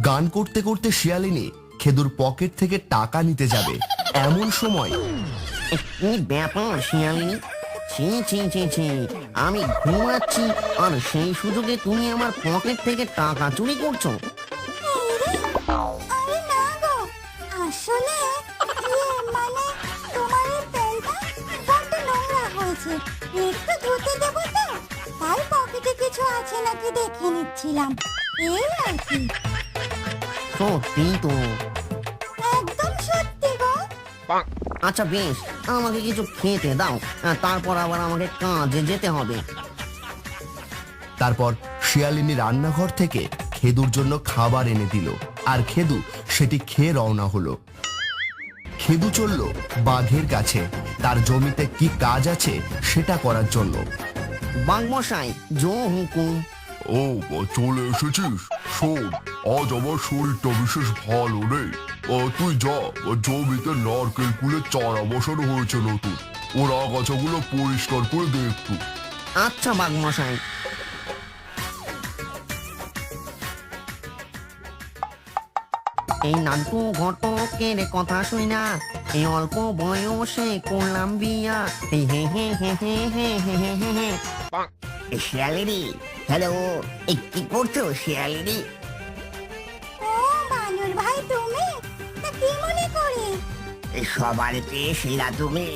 গান করতে করতে শিয়ালিনী খেদুর পকেট থেকে টাকা নিতে যাবে, এমন সময় কি ব্যাপার শিয়ালিনী? ছি ছি ছি ছি, আমি ঘুমাচ্ছি আর সেই সুযোগে তুমি আমার পকেট থেকে টাকা চুরি করছো? আরে না গো, আসলে মানে তোমার এই পেনটা বড্ড নোংরা হয়েছে, একটু ধুতে দেবো তো, তাই পকেটে কিছু আছে নাকি দেখে নিচ্ছিলাম, এই আর কি। সত্যি তো? একদম সত্যি গো। আচ্ছা বেশ, আমাকে কিছু খেতে দাও, তারপর আবার আমাকে কাজে যেতে হবে। তারপর শিয়ালিনী রান্নাঘর থেকে খেদুর জন্য খাবার এনে দিল, আর খেদু সেটি খেয়ে রওনা হলো। খেদু চলল বাঘের কাছে, তার জমিতে কি কাজ আছে সেটা করার জন্য। বাঘমশাই, জো হুকুম। ও, চলে এসেছিস? শোন, আজ আমার শরীরটা বিশেষ ভালো নেই। তুই যা, জমিতে নারকেল কুলে চারা বসানো হয়েছে নতুন, ওর আগাছাগুলো পরিষ্কার করে দে একটু। আচ্ছা বাঘমশাই। এই নান্টু ঘটকের কথা শুই না, এই অল্প বয়সে করলাম বিয়া, এই হে হে হে হে হে হে হে হে হে। শিয়ালিনী, হ্যালো, এই কি করছো শিয়ালিনী? ও বানর ভাই, তুমি তা কি মনে করে? সবার চেয়ে সেরা তুমি,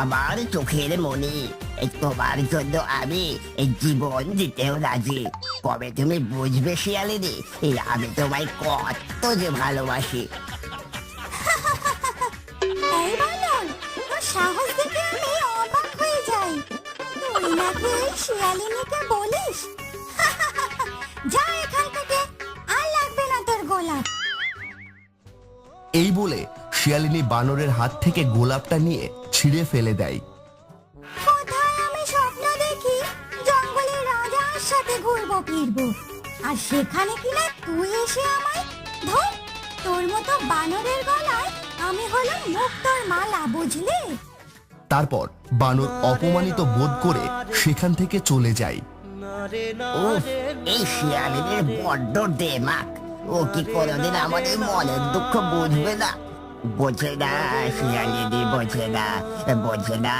আমার চোখের মনি। এই তোমার জন্য আমি এই জীবন দিতেও রাজি। কবে তুমি বুঝবে শিয়ালিনী, এই আমি তোমায় কত যে ভালোবাসি। এই বানর, তোর সাহস দেখে আমি অবাক হয়ে যাই। তুই নাকি এই শিয়ালিনীকে বলিস? যা এখান থেকে, আর লাগবে না তোর গোলাপ। এই বলে শিয়ালিনী বানরের হাত থেকে গোলাপটা নিয়ে ছিঁড়ে ফেলে দেয়। কোথায় আমি স্বপ্ন দেখি জঙ্গলের রাজার সাথে ঘুরবো ফিরবো, আর সেখানে কিনা তুই এসে আমায় ধর। তোর মতো বানরের গলায় আমি হলাম মুক্তোর মালা, বুঝলি? তারপর বানর অপমানিত বোধ করে সেখান থেকে চলে যায়। উফ, এই শিয়ালিনীর বড্ড দেমাক। ও কি কোনোদিন আমাদের মনের দুঃখ বুঝবে না? বোঝে না শিয়ালিনী, বোঝে না, বোঝে না।